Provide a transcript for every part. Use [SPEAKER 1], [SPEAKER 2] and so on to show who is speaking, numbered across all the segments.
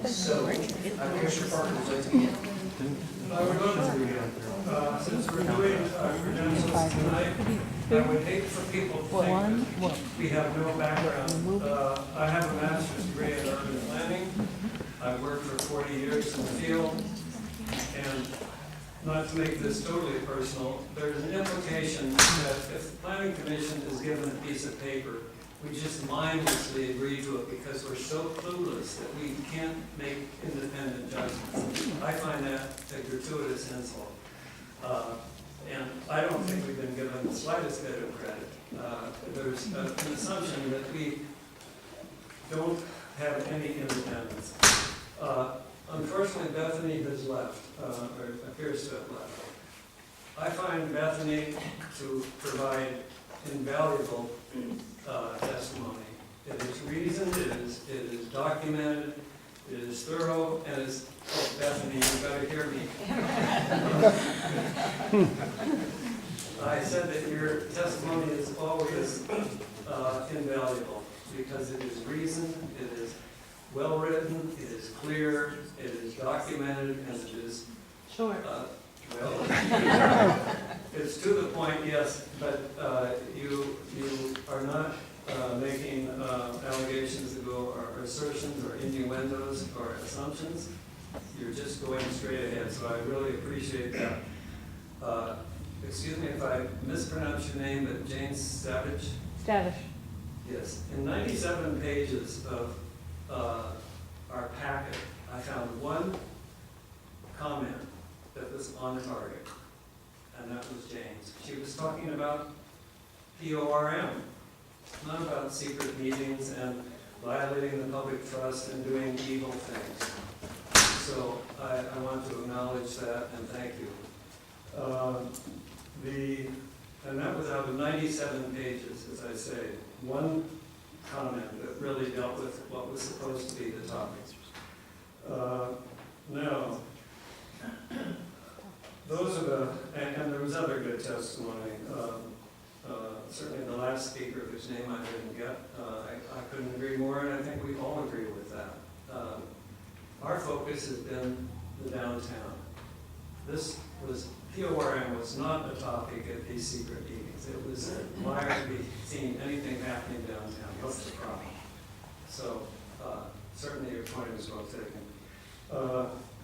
[SPEAKER 1] So, Commissioner Parker, would you like to begin?
[SPEAKER 2] I would love to begin. Since we're doing credentials tonight, I would hate for people to think that we have no background. I have a master's degree in urban planning. I've worked for 40 years in the field. And not to make this totally personal, there's an implication that if the planning commission is given a piece of paper, we just mindlessly agree to it because we're so clueless that we can't make independent judgments. I find that a gratuitous insult. And I don't think we've been given the slightest bit of credit. There's an assumption that we don't have any independence. Unfortunately, Bethany has left, or appears to have left. I find Bethany to provide invaluable testimony. It is reasoned, it is documented, it is thorough, and is, oh, Bethany, you better hear me. I said that your testimony is always invaluable because it is reasoned, it is well written, it is clear, it is documented, and it is
[SPEAKER 3] short.
[SPEAKER 2] Well, it's to the point, yes, but you are not making allegations that go, or assertions, or innuendos, or assumptions. You're just going straight ahead, so I really appreciate that. Excuse me if I mispronounce your name, but Jane Savage?
[SPEAKER 3] Stavish.
[SPEAKER 2] Yes. In 97 pages of our packet, I found one comment that was on target, and that was Jane's. She was talking about PORM, not about secret meetings and violating the public trust and doing evil things. So I want to acknowledge that and thank you. And that was out of 97 pages, as I say. One comment that really dealt with what was supposed to be the topic. Now, those are the, and there was other good testimony. Certainly the last speaker, whose name I didn't get, I couldn't agree more, and I think we all agree with that. Our focus has been the downtown. This was, PORM was not a topic at these secret meetings. It was, why are we seeing anything happening downtown? What's the problem? So, certainly your point was well taken.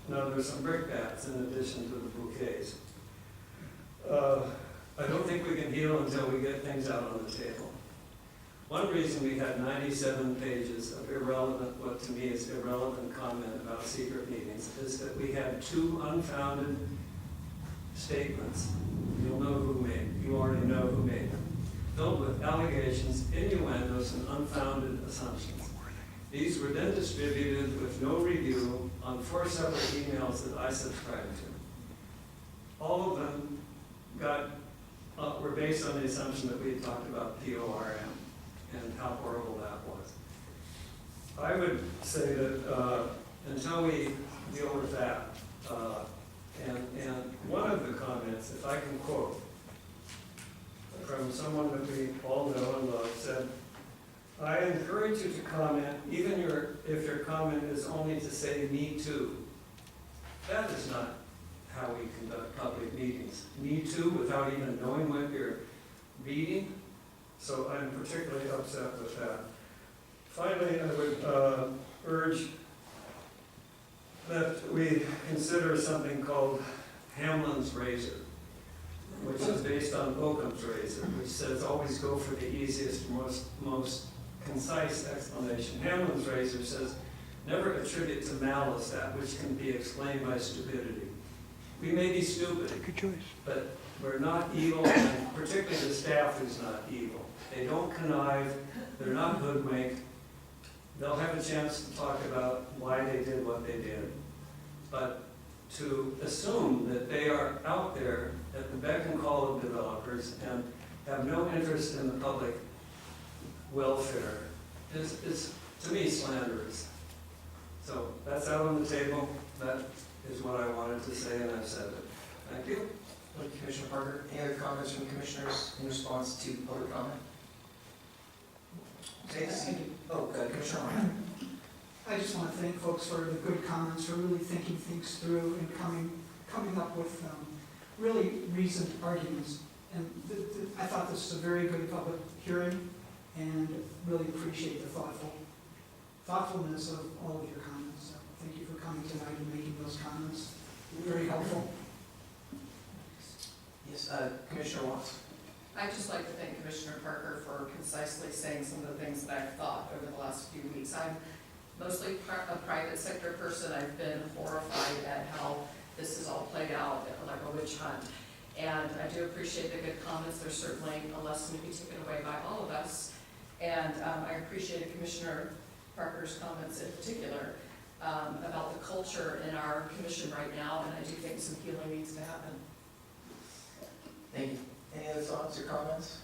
[SPEAKER 2] Now, there's some brickbats in addition to the bouquets. I don't think we can heal until we get things out on the table. One reason we had 97 pages of irrelevant, what to me is irrelevant comment about secret meetings, is that we had two unfounded statements. You'll know who made, you already know who made them, filled with allegations, innuendos, and unfounded assumptions. These were then distributed with no review on 4 separate emails that I subscribed to. All of them were based on the assumption that we had talked about PORM and how horrible that was. I would say that until we deal with that, and one of the comments, if I can quote, from someone that we all know and love, said, "I encourage you to comment, even if your comment is only to say, 'me too.'" That is not how we conduct public meetings. Me too, without even knowing what you're reading. So I'm particularly upset with that. Finally, I would urge that we consider something called Hamlin's razor, which is based on Occam's razor, which says always go for the easiest, most concise explanation. Hamlin's razor says, never attribute to malice that which can be explained by stupidity. We may be stupid, but we're not evil, and particularly the staff is not evil. They don't connive, they're not hoodwinked. They'll have a chance to talk about why they did what they did. But to assume that they are out there at the beck and call of developers and have no interest in the public welfare is to me, slanderous. So that's out on the table. That is what I wanted to say, and I've said it. Thank you.
[SPEAKER 1] Thank you, Commissioner Parker. Any other comments from commissioners in response to public comment? Oh, good. Commissioner Arnold.
[SPEAKER 3] I just want to thank folks for the good comments, for really thinking things through and coming up with really reasoned arguments. And I thought this was a very good public hearing, and really appreciate the thoughtfulness of all of your comments. So thank you for coming tonight and making those comments. Very helpful.
[SPEAKER 1] Yes, Commissioner Watts.
[SPEAKER 4] I'd just like to thank Commissioner Parker for concisely saying some of the things that I've thought over the last few weeks. I'm mostly a private sector person. I've been horrified at how this has all played out like a witch hunt. And I do appreciate the good comments. There's certainly a lesson to be taken away by all of us. And I appreciated Commissioner Parker's comments in particular about the culture in our commission right now, and I do think some healing needs to happen.
[SPEAKER 1] Thank you. Any other thoughts or comments?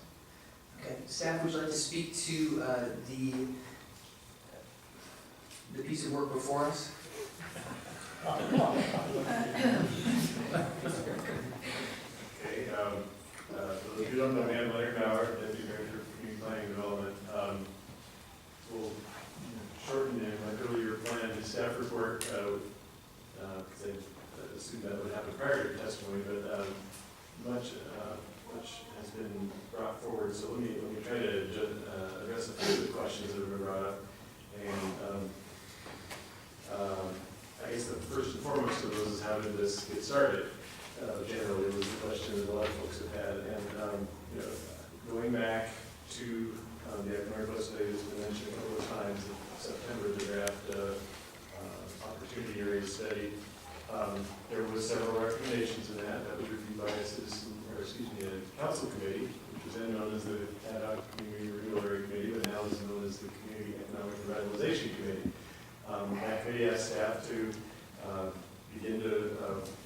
[SPEAKER 1] Okay, staff, would you like to speak to the piece of work before us?
[SPEAKER 5] Okay, for those who don't know me, I'm Leonard Bauer, Deputy Director of Community Planning and Development. We'll shorten my earlier planned staff report, because I assumed that would happen prior to your testimony, but much has been brought forward, so let me try to address a few of the questions that have been brought up. And I guess the first and foremost of those is, how did this get started? Generally, was the question that a lot of folks have had. And going back to the Economic Northwest study that's been mentioned a couple of times in September, the draft opportunity area study, there was several recommendations in that was reviewed by a council committee, which was then known as the Ad hoc Community Renewal Area Committee, but now is known as the Community Economic Revitalization Committee. That committee asked staff to begin to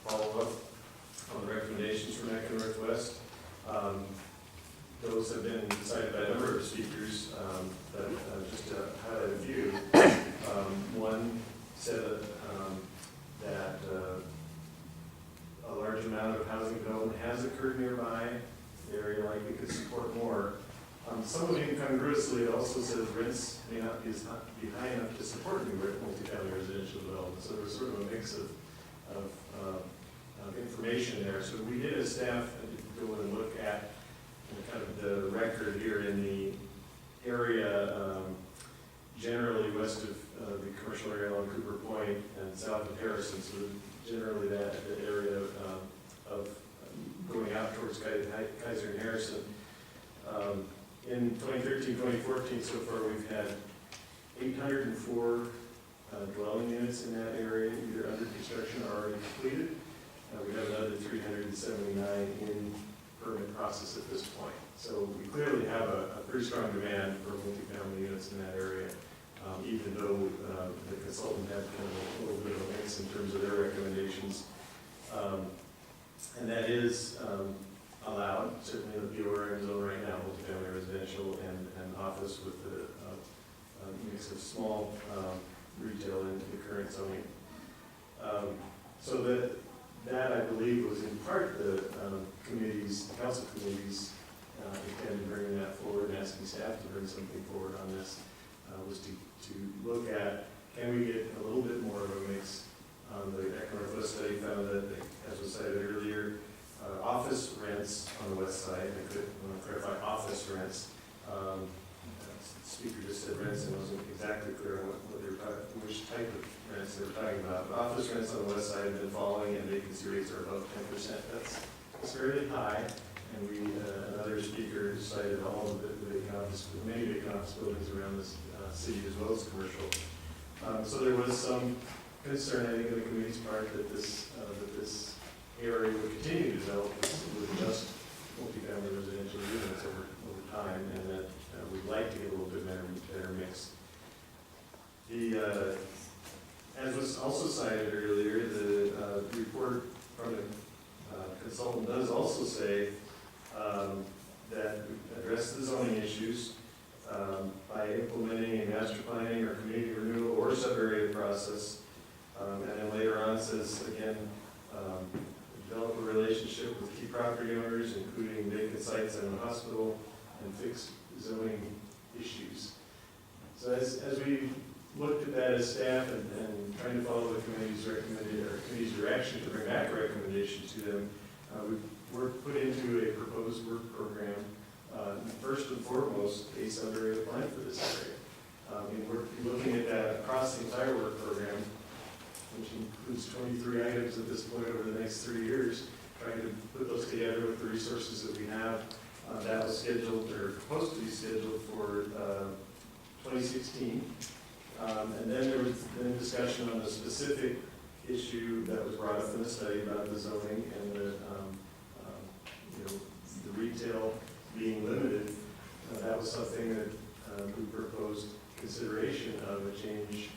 [SPEAKER 5] follow up on the recommendations from Economic Northwest. Those have been cited by a number of speakers, but just to highlight a few. One said that a large amount of housing development has occurred nearby. The area likely could support more. Somewhat incongruously, it also says rents may not be high enough to support new multifamily residential development. So there was sort of a mix of information there. So we did, as staff, go and look at kind of the record here in the area, generally west of the commercial area along Cooper Point and south of Harrison. So generally the area of going out towards Kaiser and Harrison. In 2013, 2014, so far we've had 804 dwelling units in that area, either under construction or already completed. We have another 379 in permit process at this point. So we clearly have a pretty strong demand for multifamily units in that area, even though the consultant had kind of a little bit of a mix in terms of their recommendations. And that is allowed, certainly in the PORM zone right now, multifamily residential and office with the mix of small retail in the current zoning. So that I believe was in part the council committee's intent in bringing that forward and asking staff to bring something forward on this, was to look at, can we get a little bit more of a mix? The Economic Northwest study found that, as was cited earlier, office rents on the west side, I want to clarify office rents. The speaker just said rents and wasn't exactly clear on what they were talking, which type of rents they were talking about. But office rents on the west side have been falling and vacancy rates are above 10%. That's fairly high. And another speaker cited all of the many vacant office buildings around this city as well as commercial. So there was some concern, I think, on the community's part that this area would continue to develop with just multifamily residential units over time, and that we'd like to get a little bit better mix. As was also cited earlier, the report from the consultant does also say that we address the zoning issues by implementing a master planning or community renewal or sub-area process. And then later on says, again, develop a relationship with key property owners, including vacant sites and the hospital, and fix zoning issues. So as we looked at that as staff and trying to follow the committee's committee's direction to bring back a recommendation to them, we're put into a proposed work program. First and foremost, a sub-area plan for this area. And we're looking at that across the entire work program, which includes 23 items at this point over the next 3 years, trying to put those together with the resources that we have. That was scheduled, or supposed to be scheduled for 2016. And then there was then discussion on the specific issue that was brought up in the study about the zoning and the retail being limited. That was something that we proposed consideration of a change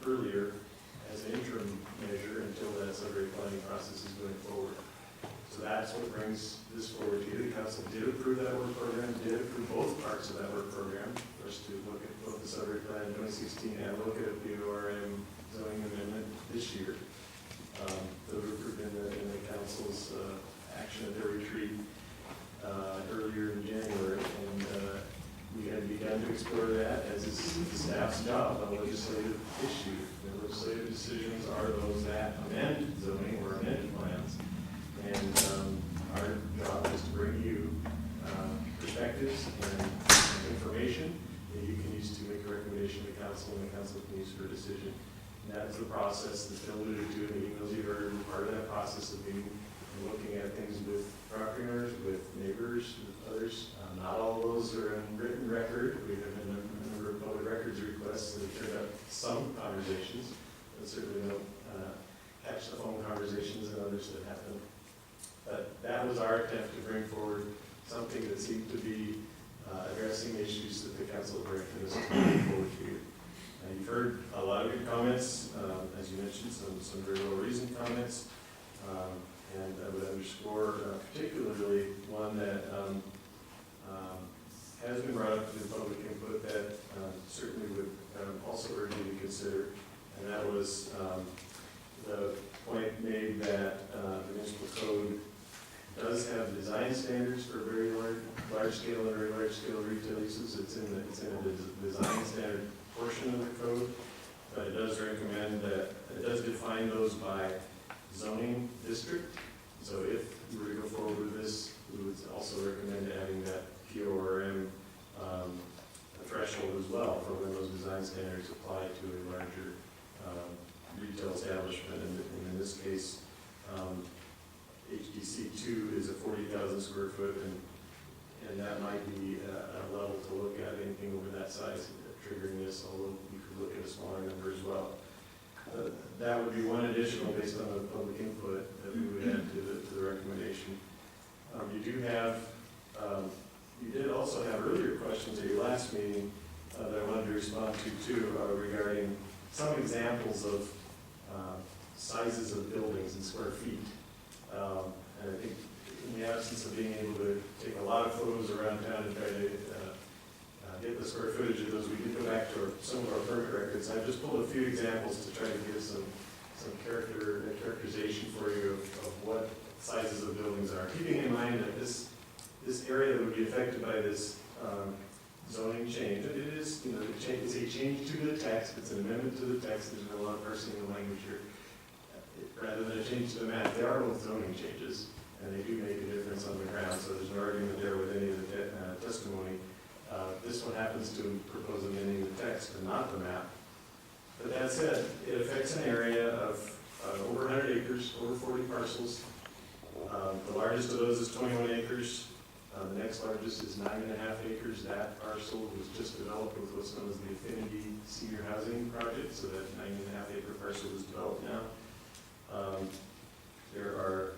[SPEAKER 5] earlier as an interim measure until that sub-area planning process is going forward. So that's what brings this forward to you. The council did approve that work program, did approve both parts of that work program, for us to look at both the sub-area plan in 2016 and look at the ORM zoning amendment this year. Those were approved in the council's action at their retreat earlier in January, and we had begun to explore that as is the staff's job on legislative issue. The legislative decisions are those that amend zoning or amend plans. And our job is to bring you perspectives and information that you can use to make a recommendation to council, and the council can use for a decision. And that is the process that's been alluded to in the emails you've heard. Part of that process of being looking at things with property owners, with neighbors, with others. Not all of those are in written record. We have a number of public records requests that have turned out some conversations, but certainly don't catch the phone conversations and others that happen. But that was our attempt to bring forward something that seemed to be addressing issues that the council directed us to bring forward to you. You've heard a lot of good comments, as you mentioned, some very well-reasoned comments. And I would underscore particularly one that has been brought up in public input that certainly would also urge you to consider, and that was the point made that the municipal code does have design standards for very large scale and very large scale retail uses. It's in a design standard portion of the code, but it does recommend that it does define those by zoning district. So if we were to go forward with this, we would also recommend adding that PORM threshold as well for when those design standards apply to a larger retail establishment. And in this case, HDC 2 is a 40,000 square foot, and that might be a level to look at, anything over that size triggering this, although you could look at a smaller number as well. That would be one additional based on the public input that we would add to the recommendation. You did also have earlier questions at your last meeting that I wanted to respond to too, regarding some examples of sizes of buildings in square feet. And I think in the absence of being able to take a lot of photos around town and try to get the square footage of those, we did go back to some of our permit records. I've just pulled a few examples to try to give some characterization for you of what sizes of buildings are. Keeping in mind that this area that would be affected by this zoning change, it is, it's a change to the text, it's an amendment to the text, there's been a lot of parsing in the language here. Rather than a change to the map, they are both zoning changes, and they do make a difference on the ground, so there's no argument there with any of the testimony. This one happens to propose amending the text and not the map. But that said, it affects an area of over 100 acres, over 40 parcels. The largest of those is 21 acres. The next largest is 9.5 acres. That parcel was just developed with what's known as the Affinity Senior Housing Project, so that 9.5 acre parcel is developed now. There are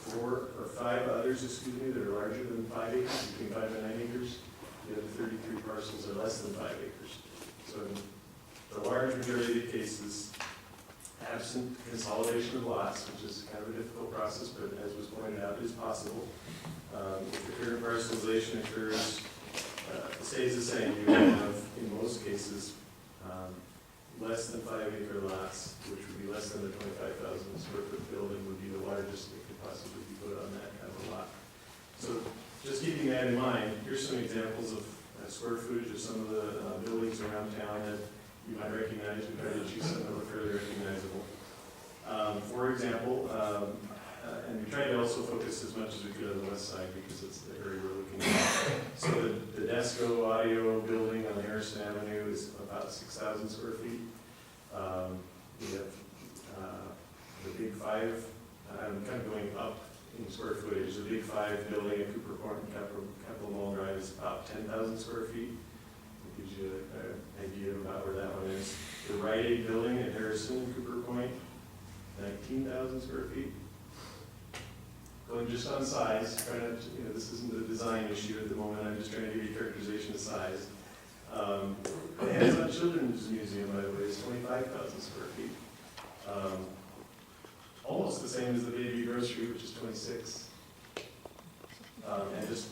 [SPEAKER 5] 4 or 5 others, that are larger than 5 acres, between 5 and 9 acres. The other 33 parcels are less than 5 acres. So in the large majority of the cases, absent consolidation of lots, which is kind of a difficult process, but as was pointed out, is possible. If the current parcelization occurs, it stays the same. You have, in most cases, less than 5 acre lots, which would be less than the 25,000 square foot building would be the largest that could possibly be put on that kind of a lot. So just keeping that in mind, here's some examples of square footage of some of the buildings around town that you might recognize. We tried to choose some that were fairly recognizable. For example, and we tried to also focus as much as we could on the west side because it's the area we're looking at. So the Desco Audio building on Harrison Avenue is about 6,000 square feet. We have the Big Five, I'm kind of going up in square footage. The Big Five building at Cooper Point and Capitol Mall Drive is about 10,000 square feet. It gives you an idea about where that one is. The Rite Aid building at Harrison and Cooper Point, 19,000 square feet. Going just on size, trying to, this isn't a design issue at the moment, I'm just trying to give you characterization of size. The Hands-On Children's Museum, by the way, is 25,000 square feet. Almost the same as the Baby Grocery, which is 26. And just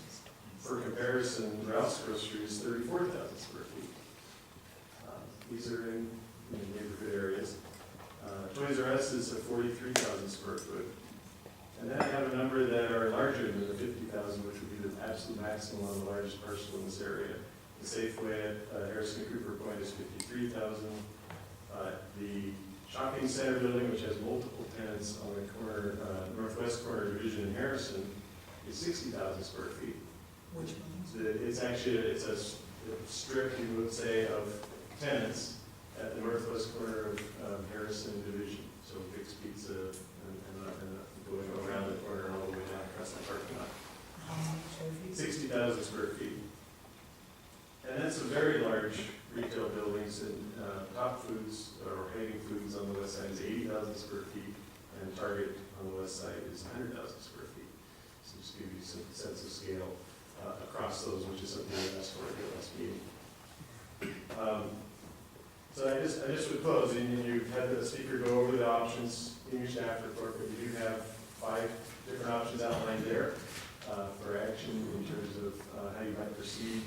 [SPEAKER 5] for comparison, Ralph's Grocery is 34,000 square feet. These are in neighborhood areas. Toys R Us is a 43,000 square foot. And then I have a number that are larger than the 50,000, which would be the absolute maximum on the largest parcel in this area. The Safeway at Harrison Cooper Point is 53,000. The shopping center building, which has multiple tenants on the corner, northwest corner division in Harrison, is 60,000 square feet.
[SPEAKER 3] Which means?
[SPEAKER 5] It's actually, it's a strip, you would say, of tenants at the northwest corner of Harrison division. So Vic's Pizza and going around the corner and all the way down across the parking lot.
[SPEAKER 3] How many square feet?
[SPEAKER 5] 60,000 square feet. And that's some very large retail buildings, and Top Foods, or Hagen Foods on the west side is 80,000 square feet, and Target on the west side is 100,000 square feet. So just give you some sense of scale across those, which is something we asked for at the last meeting. So I just would close, and you've had the speaker go over the options in your staff report, but you do have 5 different options outlined there for action in terms of how you might proceed.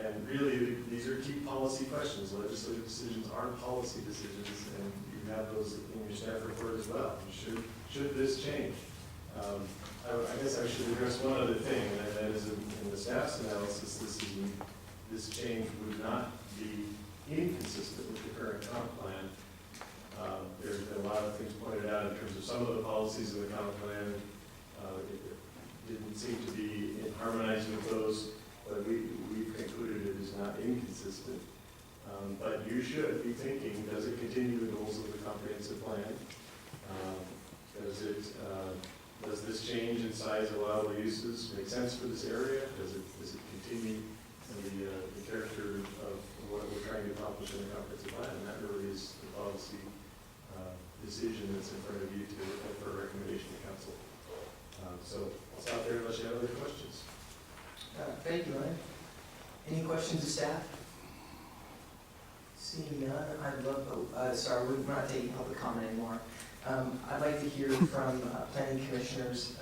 [SPEAKER 5] And really, these are key policy questions. Legislative decisions are policy decisions, and you have those in your staff report as well. Should this change? I guess I should address one other thing, and that is in the staff's analysis, this change would not be inconsistent with the current comp plan. There's been a lot of things pointed out in terms of some of the policies in the comp plan. It didn't seem to be harmonized with those, but we've concluded it is not inconsistent. But you should be thinking, does it continue the goals of the comprehensive plan? Does this change in size of allowable uses make sense for this area? Does it continue the character of what we're trying to accomplish in the comprehensive plan? And that really is the policy decision that's in front of you to for a recommendation to council. So I'll stop there unless you have other questions.
[SPEAKER 1] Thank you, Ryan. Any questions of staff? Seeing none, I'd love, sorry, we're not taking public comment anymore. I'd like to hear from planning commissioners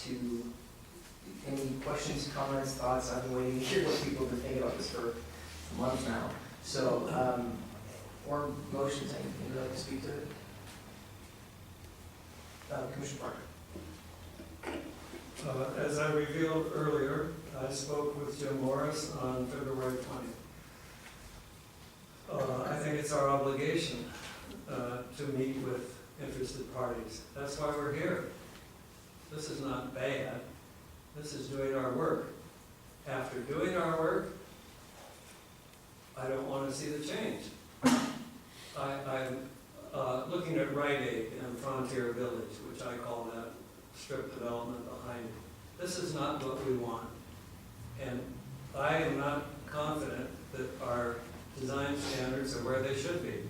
[SPEAKER 1] to any questions, comments, thoughts. I've been waiting to hear what people have been thinking about this for a month now. So, or motions, anything you'd like to speak to it? Commissioner Parker.
[SPEAKER 2] As I revealed earlier, I spoke with Jim Morris on February 20th. I think it's our obligation to meet with interested parties. That's why we're here. This is not bad. This is doing our work. After doing our work, I don't want to see the change. I'm looking at Rite Aid and Frontier Village, which I call that strip development behind it. This is not what we want. And I am not confident that our design standards are where they should be.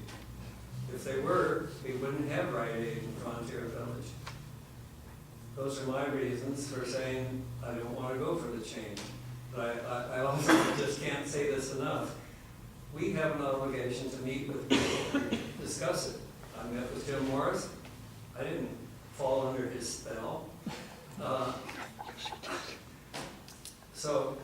[SPEAKER 2] If they were, we wouldn't have Rite Aid and Frontier Village. Those are my reasons for saying I don't want to go for the change. But I also just can't say this enough. We have an obligation to meet with people and discuss it. I met with Jim Morris. I didn't fall under his spell. So,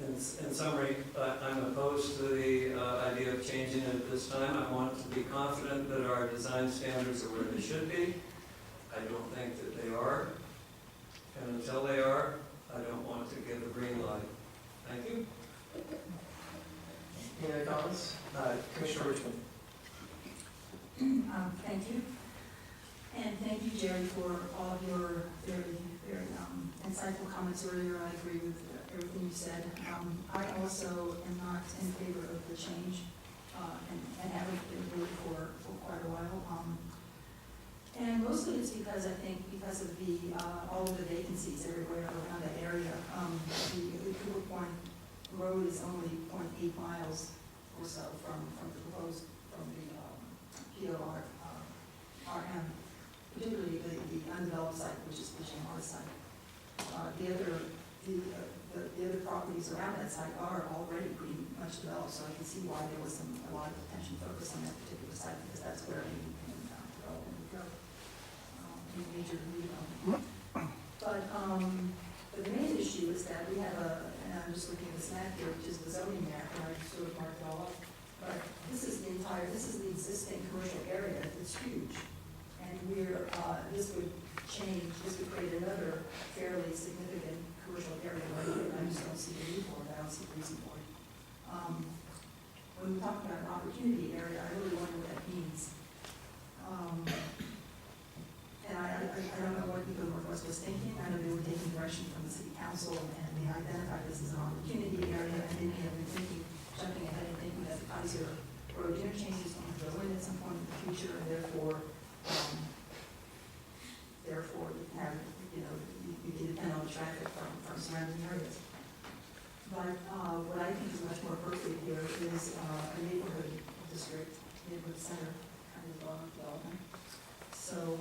[SPEAKER 2] in summary, I'm opposed to the idea of changing it at this time. I want to be confident that our design standards are where they should be. I don't think that they are. And until they are, I don't want to give a green light. Thank you.
[SPEAKER 1] Any other comments? Commissioner Richmond?
[SPEAKER 6] Thank you. And thank you, Jerry, for all of your very, very insightful comments earlier. I agree with everything you said. I also am not in favor of the change and haven't been really for quite a while. And mostly it's because I think because of the all of the vacancies everywhere around that area. The Cooper Point Road is only 0.8 miles or so from the proposed, from the PORM, particularly the undeveloped site, which is the Jamar site. The other properties around that site are already pretty much developed, so I can see why there was a lot of attention focused on that particular site, because that's where any development would go, any major redevelopment. But the main issue is that we have and I'm just looking at this map here, which is the zoning map, and I sort of marked it all up. But this is the existing commercial area, it's huge. And this would create another fairly significant commercial area. I just don't see the need for it, I don't see the reason for it. When we talk about an opportunity area, I really wonder what that means. And I don't know what Eco Northwest was thinking. I know they were taking direction from the city council, and they identified this as an opportunity area, and they may have been jumping ahead and thinking that the Kaiser Road interchange is going to go in at some point in the future, and therefore you can have, you can depend on the traffic from surrounding areas. But what I think is much more appropriate here is a neighborhood district, neighborhood center kind of development. So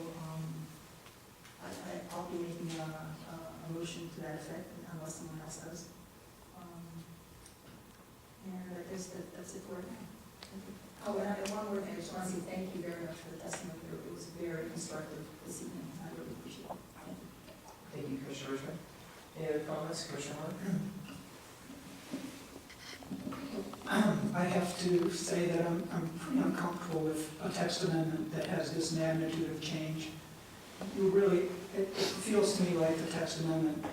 [SPEAKER 6] I'll be making a motion to that effect unless someone else does. And I guess that's it for right now. Oh, and one more thing, I just want to say thank you very much for the testimony. It was very constructive this evening. I really appreciate it. Thank you.
[SPEAKER 1] Thank you, Commissioner Richmond. Any other comments, Commissioner Hahn?
[SPEAKER 3] I have to say that I'm pretty uncomfortable with a text amendment that has this magnitude of change. It feels to me like the text amendment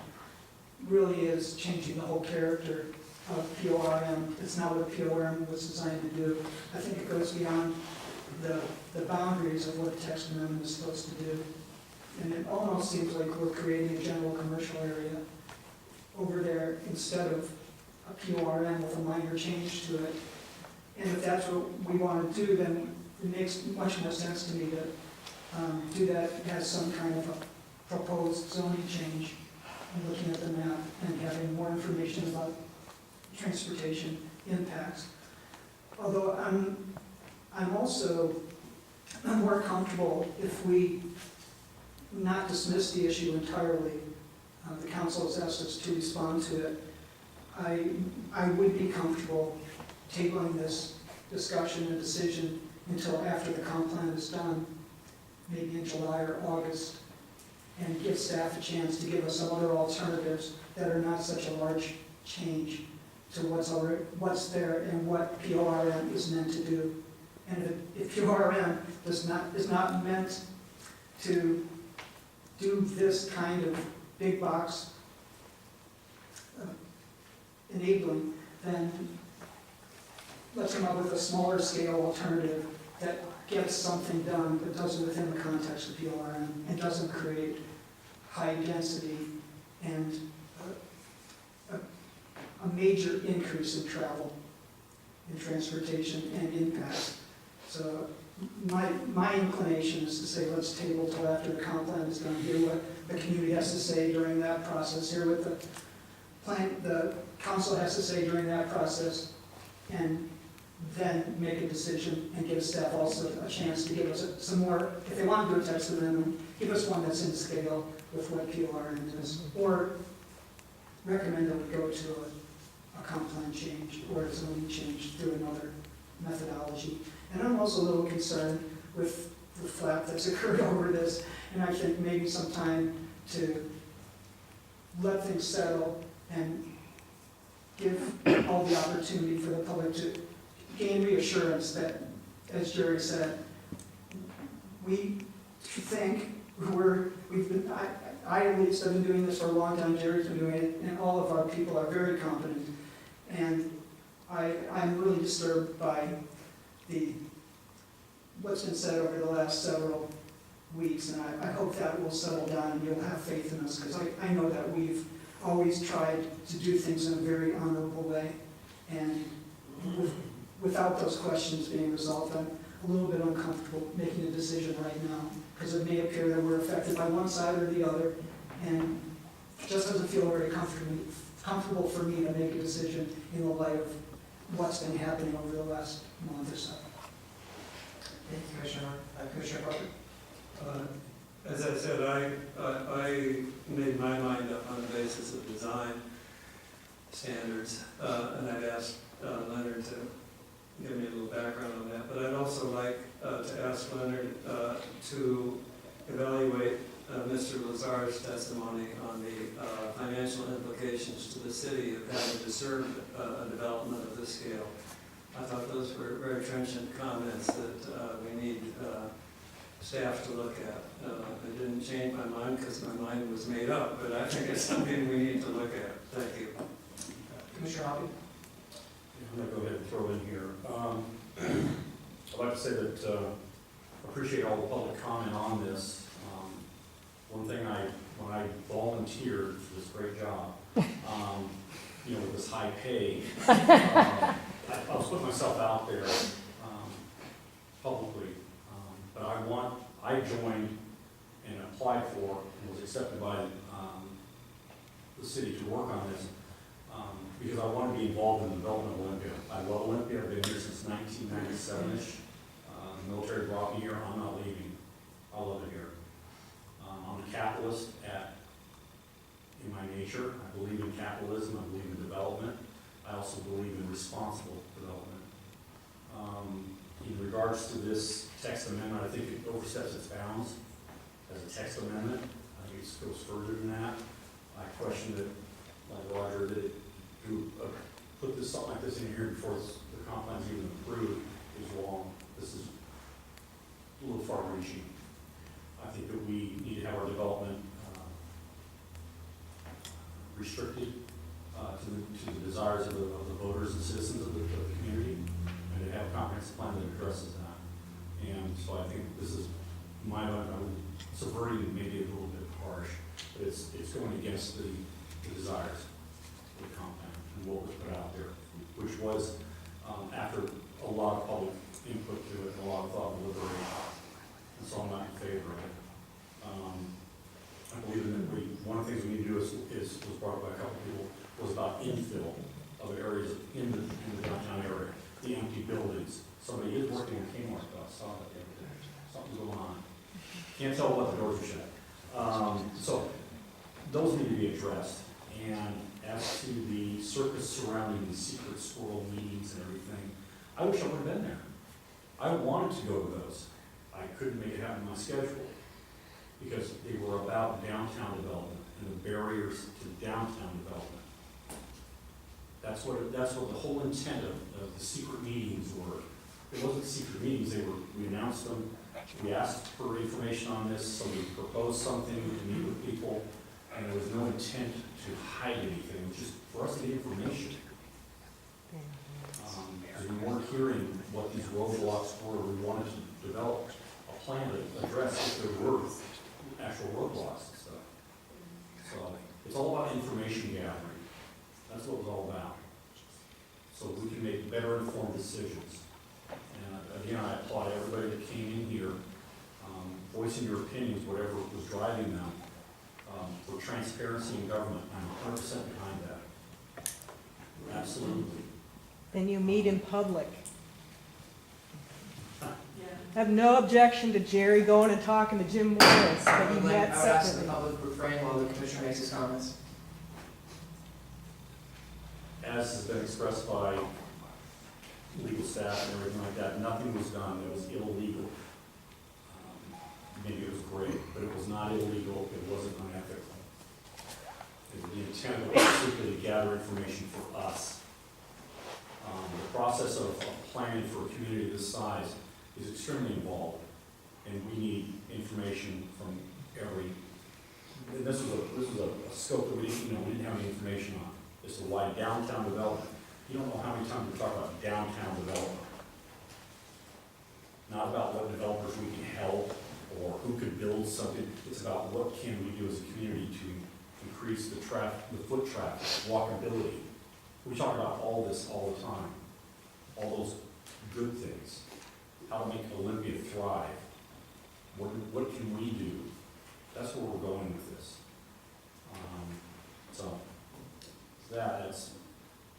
[SPEAKER 3] really is changing the whole character of PORM. It's not what PORM was designed to do. I think it goes beyond the boundaries of what a text amendment is supposed to do. And it almost seems like we're creating a general commercial area over there instead of a PORM with a minor change to it. And if that's what we want to do, then it makes much more sense to me to do that as some kind of a proposed zoning change, and looking at the map and having more information about transportation impacts. Although I'm also more comfortable if we not dismiss the issue entirely. The council has asked us to respond to it. I would be comfortable tabling this discussion and decision until after the comp plan is done, maybe in July or August, and give staff a chance to give us some other alternatives that are not such a large change to what's there and what PORM is meant to do. And if PORM is not meant to do this kind of big box enabling, then let's come up with a smaller scale alternative that gets something done but does it within the context of PORM and doesn't create high density and a major increase in travel, in transportation and impacts. So my inclination is to say let's table till after the comp plan is done, hear what the community has to say during that process, hear what the council has to say during that process, and then make a decision and give staff also a chance to give us some more, if they want to do a text amendment, give us one that's in scale with what PORM is, or recommend that we go to a comp plan change or a zoning change through another methodology. And I'm also a little concerned with the flap that's occurred over this, and I think maybe some time to let things settle and give all the opportunity for the public to gain reassurance that, as Jerry said, we think I at least have been doing this for a long time, Jerry's been doing it, and all of our people are very competent And I'm really disturbed by what's been said over the last several weeks, and I hope that will settle down and you'll have faith in us, because I know that we've always tried to do things in a very honorable way. And without those questions being resolved, I'm a little bit uncomfortable making a decision right now, because it may appear that we're affected by one side or the other, and it just doesn't feel very comfortable for me to make a decision in the light of what's been happening over the last month or so.
[SPEAKER 1] Thank you, Commissioner. Commissioner Parker?
[SPEAKER 2] As I said, I made my mind up on the basis of design standards, and I'd asked Leonard to give me a little background on that. But I'd also like to ask Leonard to evaluate Mr. Lazar's testimony on the financial implications to the city of having disturbed a development of this scale. I thought those were very trenchant comments that we need staff to look at. It didn't change my mind because my mind was made up, but I think it's something we need to look at. Thank you.
[SPEAKER 1] Commissioner Hoppy?
[SPEAKER 7] I'm going to go ahead and throw in here. I'd like to say that I appreciate all the public comment on this. One thing when I volunteered for this great job, with this high pay, I was putting myself out there publicly. But I joined and applied for and was accepted by the city to work on this because I want to be involved in the development of Olympia. I love Olympia. I've been here since 1997-ish. The military brought me here. I'm not leaving. I love it here. I'm a capitalist in my nature. I believe in capitalism. I believe in development. I also believe in responsible development. In regards to this text amendment, I think it oversteps its bounds as a text amendment. I think it goes further than that. I question that, like Roger, that to put something like this in here before the comp plan's even approved is wrong. This is a little far-reaching. I think that we need to have our development restricted to the desires of the voters and citizens of the community, and to have a comprehensive plan that addresses that. And so I think this is subverting maybe a little bit harsh, but it's going against the desires of the comp plan and what was put out there, which was after a lot of public input to it and a lot of thought and deliberation. And so I'm not in favor of it. I believe that one of the things we need to do was brought up by a couple of people, was about infill of areas in the downtown area, the empty buildings. Somebody is working in Kmart, I saw that the other day. Something's going on. Can't tell what the doors are shut. So those need to be addressed. And as to the circus surrounding the secret squirrel meetings and everything, I wish I would have been there. I wanted to go to those. I couldn't make it happen in my schedule because they were about downtown development and the barriers to downtown development. That's what the whole intent of the secret meetings were. It wasn't secret meetings, we announced them, we asked for information on this, somebody proposed something to meet with people, and there was no intent to hide anything, it was just for us to get information. Because we weren't hearing what these roadblocks were, we wanted to develop a plan to address if there were actual roadblocks and stuff. So it's all about information gathering. That's what it was all about. So we can make better informed decisions. And again, I applaud everybody that came in here, voicing your opinions, whatever was driving them, for transparency in government. I'm 100% behind that. Absolutely.
[SPEAKER 8] Then you meet in public. I have no objection to Jerry going and talking to Jim Morris, but
[SPEAKER 1] I
[SPEAKER 8] you
[SPEAKER 1] would
[SPEAKER 8] met
[SPEAKER 1] ask the
[SPEAKER 8] separately.
[SPEAKER 1] public to refrain while the commissioner makes his comments.
[SPEAKER 7] As has been expressed by legal staff and everything like that, nothing was done that was illegal. Maybe it was great, but it was not illegal, it wasn't unethical. The intent was simply to gather information for us. The process of planning for a community this size is extremely involved, and we need information from every, and this was a scope that we didn't have any information on. This is why downtown development. You don't know how many times we talk about downtown development. Not about what developers we can help or who could build something. It's about what can we do as a community to increase the traffic, the foot traffic, walkability. We talk about all this all the time. All those good things. How to make Olympia thrive. What can we do? That's where we're going with this.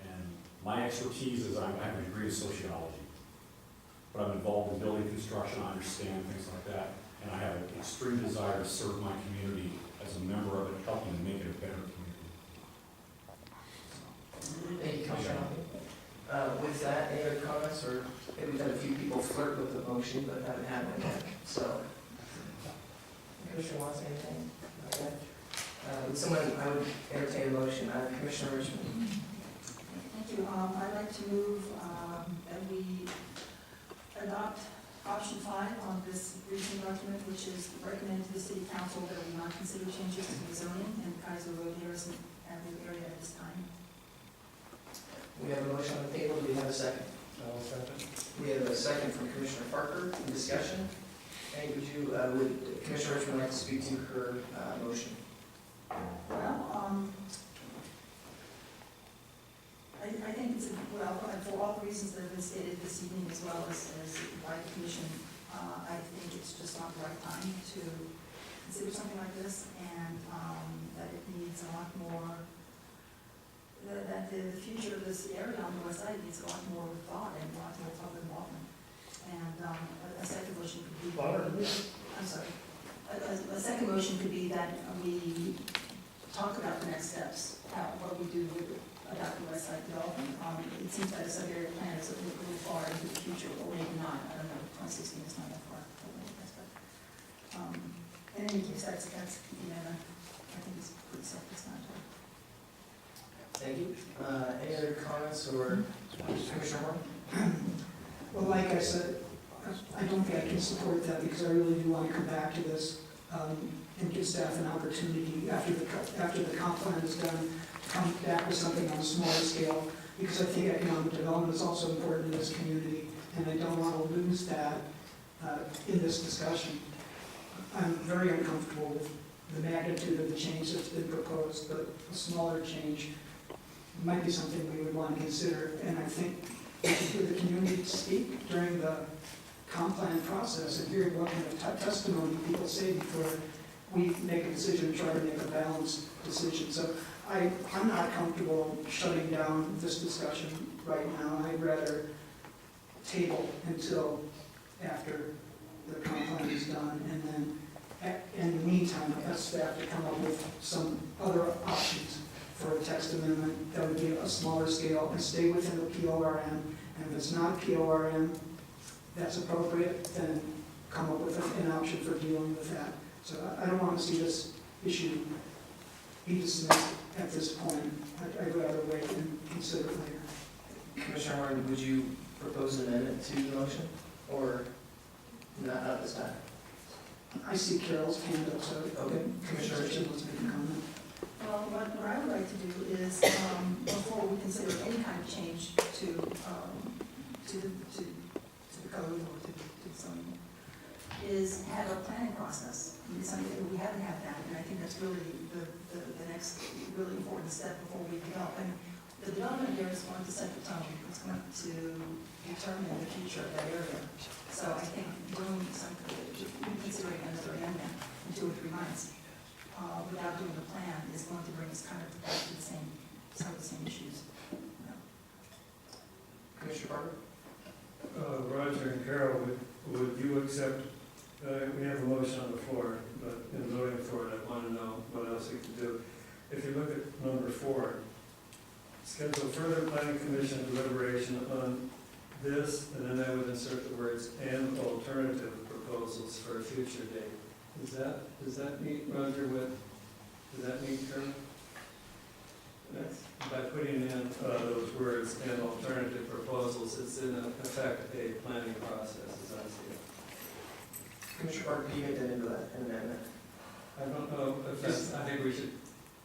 [SPEAKER 7] And my expertise is I have a degree in sociology, but I'm involved in building construction, I understand things like that, and I have an extreme desire to serve my community as a member of it, helping to make it a better community.
[SPEAKER 1] Thank you, Commissioner Hoppe. With that, any other comments, or we've had a few people flirt with the motion, but haven't had one yet, so. Commissioner wants anything? Okay. Would someone, I would entertain a motion, Commissioner Richmond.
[SPEAKER 6] Thank you. I'd like to move that we adopt option 5 on this briefing document, which is recommended to the city council that we not consider changes to the zoning in Kaiser Road, Harrison Avenue area at this time.
[SPEAKER 1] We have a motion on the table, do we have a second? We have a second from Commissioner Parker, in discussion. And would Commissioner Richmond like to speak to her motion?
[SPEAKER 6] Well, I think it's, for all the reasons that have been stated this evening as well as by the commission, I think it's just not the right time to consider something like this, and that it needs a lot more, that the future of this area on the west side needs a lot more thought and a lot more public involvement. And a second motion could be, I'm sorry, a second motion could be that we talk about the next steps, what we do with about the west side development. It seems that a sub-area plan is a little far into the future, or maybe not, I don't know, 2016 is not that far. In any case, that's I think it's pretty self-explanatory.
[SPEAKER 1] Thank you. Any other comments, or Commissioner Moore?
[SPEAKER 3] Well, like I said, I don't think I can support that because I really do want to come back to this and give staff an opportunity after the comp plan is done to come back with something on a smaller scale, because I think economic development is also important in this community, and I don't want to lose that in this discussion. I'm very uncomfortable with the magnitude of the change that's been proposed, but a smaller change might be something we would want to consider, and I think we should give the community to speak during the comp plan process and hear what kind of testimony people say before we make a decision and try to make a balanced decision. So I'm not comfortable shutting down this discussion right now. I'd rather table until after the comp plan is done, and then in the meantime, I'd ask staff to come up with some other options for a text amendment that would be a smaller scale and stay within the PORM. And if it's not a PORM that's appropriate, then come up with an option for dealing with that. So I don't want to see this issue be dismissed at this point. I'd rather wait and consider it later.
[SPEAKER 1] Commissioner Martin, would you propose an amendment to the motion, or not at this time?
[SPEAKER 3] I see Carol's hand up, so
[SPEAKER 1] Okay, Commissioner Richard.
[SPEAKER 3] let's make a comment.
[SPEAKER 6] Well, what I would like to do is, before we consider any kind of change to the code or to zoning, is have a planning process. It's something that we haven't had that, and I think that's really the next really important step before we develop. And the development here is going to set the tone. It's going to determine the future of that area. So I think doing something, considering another amendment in 2 or 3 months, without doing a plan, is going to bring us kind of back to some of the same issues.
[SPEAKER 1] Commissioner Parker?
[SPEAKER 2] Roger and Carol, would you accept, we have a motion on the floor, but in voting for it, I want to know what else we can do. If you look at number 4, schedule further planning commission deliberation on this, and then I would insert the words, and alternative proposals for a future date. Does that meet, Roger, does that meet Carol?
[SPEAKER 1] Yes.
[SPEAKER 2] By putting in those words and alternative proposals, it's in effect a planning process, as I see it.
[SPEAKER 1] Commissioner Parker, can you make that into an amendment?
[SPEAKER 2] I don't know if that's, I think we should,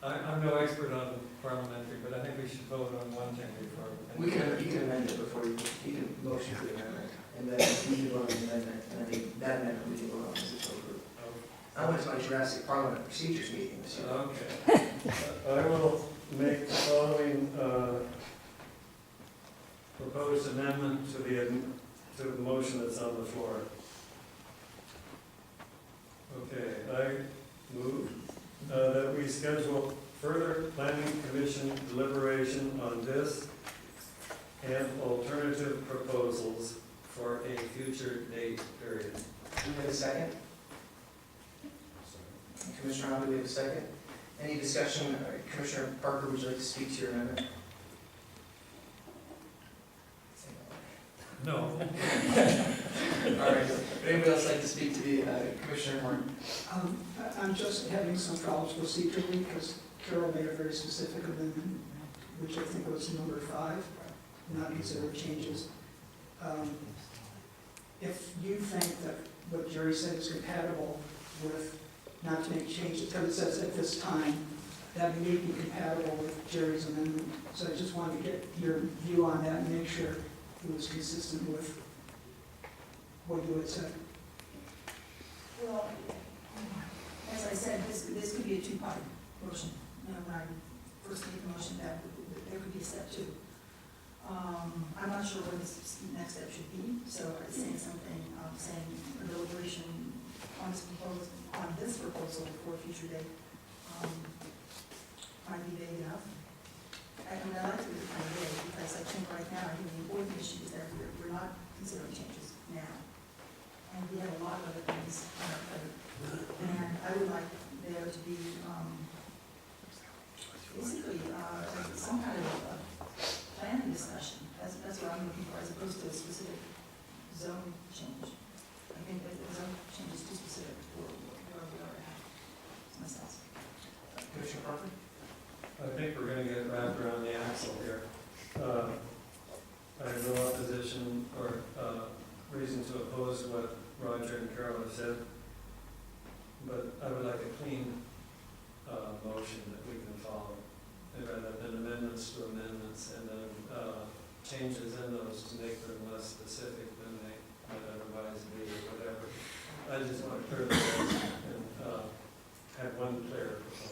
[SPEAKER 2] I'm no expert on parliamentary, but I think we should vote on one thing before.
[SPEAKER 1] You can amend it before you can motion for the amendment, and then we can vote on the amendment, and I think that amendment we can vote on as a total group. I went to my Jurassic Parliament procedures meeting this year.
[SPEAKER 2] Okay. I will make the following proposed amendment to the motion that's on the floor. Okay, I move that we schedule further planning commission deliberation on this and alternative proposals for a future date period.
[SPEAKER 1] Do we have a second? Commissioner Arnold, do we have a second? Any discussion? Commissioner Parker, would you like to speak to your amendment?
[SPEAKER 2] No.
[SPEAKER 1] All right. Would anybody else like to speak to the Commissioner Martin?
[SPEAKER 3] I'm just having some problems procedurally because Carol made a very specific amendment, which I think was number 5, not consider changes. If you think that what Jerry said is compatible with not to make changes, because it says at this time, that may be compatible with Jerry's amendment. So I just wanted to get your view on that and make sure it was consistent with what you had said.
[SPEAKER 6] Well, as I said, this could be a two-part motion. When I first made the motion, that there could be a step 2. I'm not sure what this next step should be, so I'm saying something, saying a deliberation on this proposal for a future date might be vague enough. I mean, I like to be kind of vague because I think right now, I think the important issue is that we're not considering changes now. And we have a lot of other things on our plate. And I would like there to be basically some kind of a planning discussion. That's what I'm looking for, as opposed to a specific zone change. I think that the zone change is too specific for where we are at. Myself.
[SPEAKER 1] Commissioner Parker?
[SPEAKER 2] I think we're gonna get wrapped around the axle here. I have no opposition or reason to oppose what Roger and Carol have said, but I would like a clean motion that we can follow, rather than amendments to amendments and then changes in those to make them less specific than they might otherwise be or whatever. I just want to clear the air and have one clear proposal.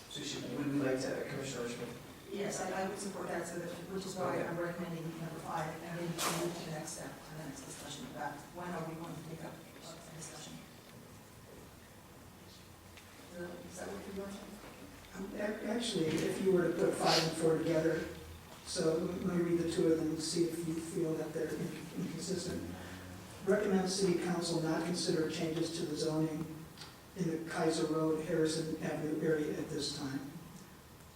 [SPEAKER 1] So would we like to, Commissioner Richmond?
[SPEAKER 6] Yes, I would support that, so that, which is why I'm recommending number 5, and then move to the next step, to the next discussion about when are we going to pick up the discussion. Is that what you're doing?
[SPEAKER 3] Actually, if you were to put 5 and 4 together, so let me read the 2 of them and see if you feel that they're inconsistent. Recommend City Council not consider changes to the zoning in the Kaiser Road, Harrison Avenue area at this time.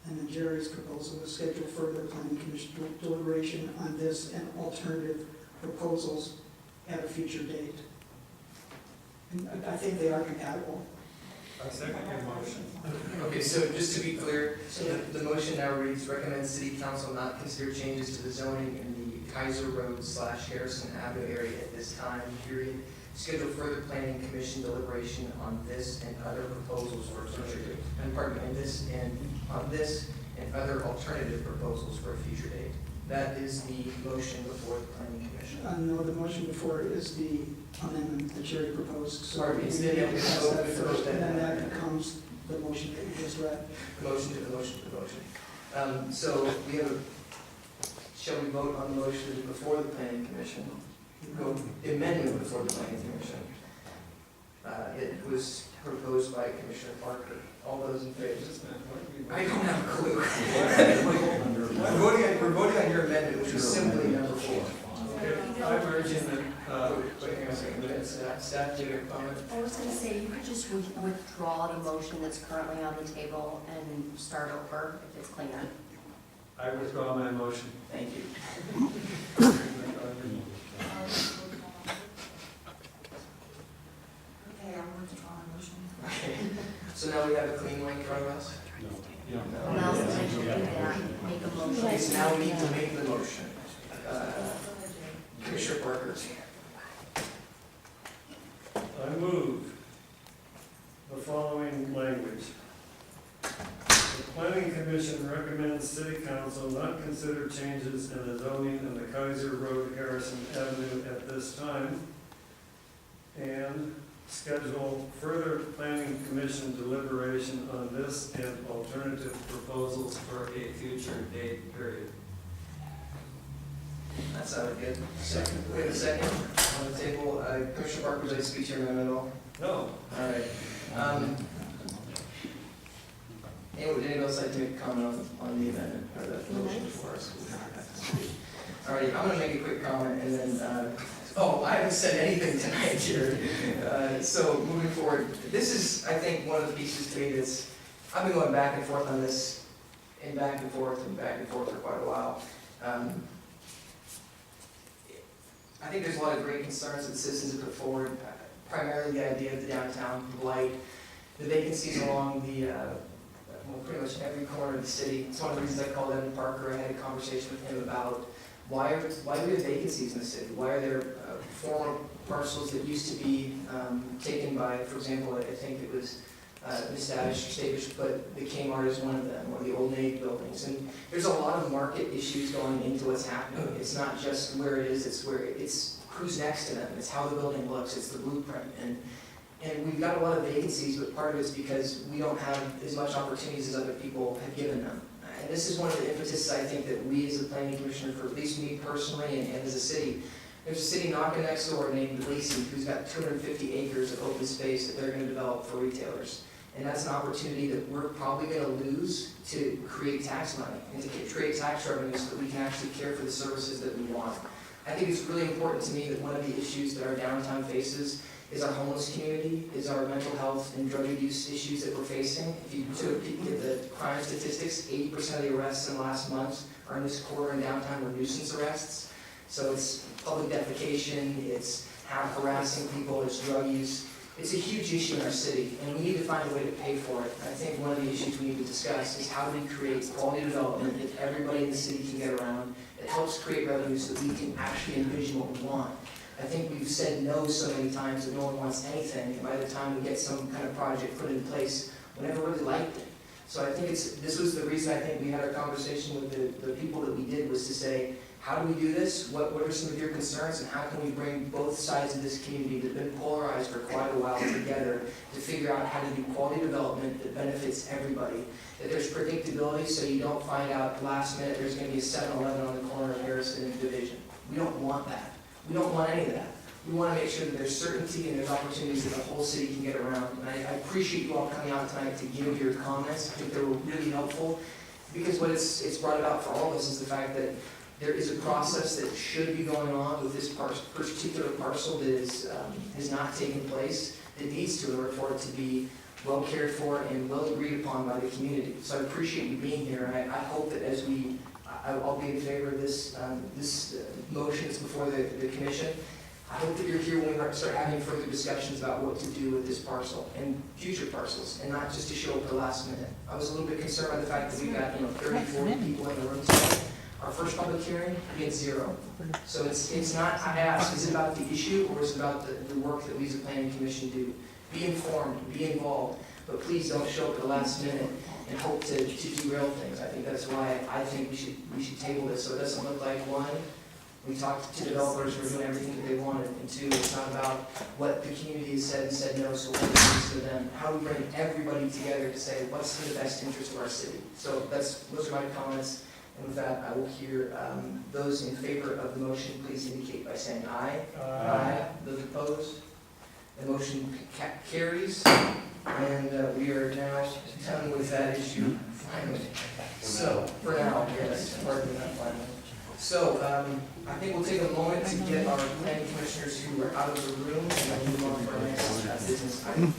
[SPEAKER 3] And then Jerry's proposal was schedule further planning commission deliberation on this and alternative proposals at a future date. And I think they are compatible.
[SPEAKER 2] I second your motion.
[SPEAKER 1] Okay, so just to be clear, so the motion now reads, recommend City Council not consider changes to the zoning in the Kaiser Road / Harrison Avenue area at this time, period. Schedule further planning commission deliberation on this and other proposals for future date. And pardon me, on this and other alternative proposals for a future date. That is the motion before the planning commission.
[SPEAKER 3] No, the motion before is the amendment that Jerry proposed. So
[SPEAKER 1] Pardon me,
[SPEAKER 3] we
[SPEAKER 1] it's
[SPEAKER 3] need
[SPEAKER 1] the-
[SPEAKER 3] to pass that
[SPEAKER 1] it's the-
[SPEAKER 3] first, and then that becomes the motion that you just read.
[SPEAKER 1] The motion to the motion to the motion. So we have shall we vote on the motion before the planning commission? Go amendment before the planning commission. It was proposed by Commissioner Parker. All those in favor? I don't have a clue. We're voting on your amendment, which was simply number 4.
[SPEAKER 2] I'm urging that,
[SPEAKER 1] Wait, hang on a second. Staff, do you have a comment?
[SPEAKER 9] I was gonna say, you could just withdraw the motion that's currently on the table and start over if it's cleaner.
[SPEAKER 2] I withdraw my motion.
[SPEAKER 1] Thank you.
[SPEAKER 6] Okay, I'm withdrawing my motion.
[SPEAKER 1] Okay. So now we have a clean one in front of us?
[SPEAKER 9] Well, now that you do that, make a motion.
[SPEAKER 1] Okay, so now we need to make the motion. Commissioner Parker.
[SPEAKER 2] I move the following language. Commission recommends City Council not consider changes in the zoning in the Kaiser Road Harrison Avenue at this time, and schedule further Planning Commission deliberation on this and alternative proposals for a future date period.
[SPEAKER 1] That sounded good. Second, we have a second on the table. Commissioner Parker, would you like to speak to your amendment at all?
[SPEAKER 2] No,
[SPEAKER 1] All right. Anybody else like to make a comment on the amendment or the motion for us? All right, I'm gonna make a quick comment and then, I haven't said anything tonight, Jared. So moving forward, this is, I think, one of the pieces to me that's, I've been going back and forth on this and back and forth for quite a while. I think there's a lot of great concerns that citizens have put forward, primarily the idea of the downtown blight, the vacancies along the, pretty much every corner of the city. It's one of the reasons I called Evan Parker. I had a conversation with him about why do we have vacancies in the city? Why are there former parcels that used to be taken by, for example, I think it was Ms. Stavish put the Kmart as one of them, or the Old Navy buildings. And there's a lot of market issues going into what's happening. It's not just where it is, it's who's next to them. It's how the building looks, it's the blueprint. And we've got a lot of vacancies, but part of it's because we don't have as much opportunities as other people have given them. And this is one of the impetus, I think, that we as a planning commissioner, for at least me personally and as a city, there's a city knocking next door named Lacey who's got 250 acres of open space that they're going to develop for retailers. And that's an opportunity that we're probably going to lose to create tax money and to create tax revenue so that we can actually care for the services that we want. I think it's really important to me that one of the issues that our downtown faces is our homeless community, is our mental health and drug abuse issues that we're facing. If you took a peek at the crime statistics, 80% of the arrests in the last month are in this quarter in downtown were nuisance arrests. So it's public defecation, it's harassing people, it's drug use. It's a huge issue in our city, and we need to find a way to pay for it. I think one of the issues we need to discuss is how do we create quality development that everybody in the city can get around, that helps create revenue so that we can actually envision what we want. I think we've said no so many times that no one wants anything, and by the time we get some kind of project put in place, we never really liked it. So I think this was the reason I think we had our conversation with the people that we did, was to say, how do we do this? What are some of your concerns, and how can we bring both sides of this community that have been polarized for quite a while together to figure out how to do quality development that benefits everybody? That there's predictability, so you don't find out last minute there's going to be a 7-Eleven on the corner of Harrison and Division. We don't want that. We don't want any of that. We want to make sure that there's certainty and there's opportunities that the whole city can get around. And I appreciate you all coming out tonight to give your comments. I think they were really helpful, because what it's brought about for all of us is the fact that there is a process that should be going on with this particular parcel that has not taken place, that needs to, in order for it to be well cared for and well agreed upon by the community. So I appreciate you being here, and I hope that as I'll be in favor of this motion that's before the commission. I hope that you're here when we start having further discussions about what to do with this parcel and future parcels, and not just to show up at the last minute. I was a little bit concerned by the fact that we've got 30, 40 people in the room today. Our first public hearing, we had 0. So it's not, I ask, is it about the issue, or is it about the work that we as a planning commission do? Be informed, be involved, but please don't show up at the last minute and hope to derail things. I think that's why I think we should table this, so it doesn't look like, one, we talked to developers who are doing everything that they wanted, and 2, it's not about what the community has said and said no, so what it to them. How do we bring everybody together to say what's in the best interest of our city? So those are my comments, and with that, I will hear those in favor of the motion, please indicate by saying aye. Aye. Those opposed? The motion carries, and we are now done with that issue, finally. So, for now, yes, pardon that finally. So, I think we'll take a moment to get our planning commissioners who are out of the room, and then move on to our next business item.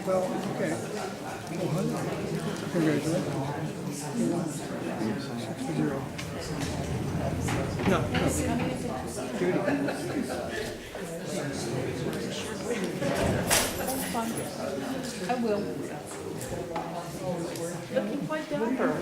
[SPEAKER 8] I will. Looking quite dapper.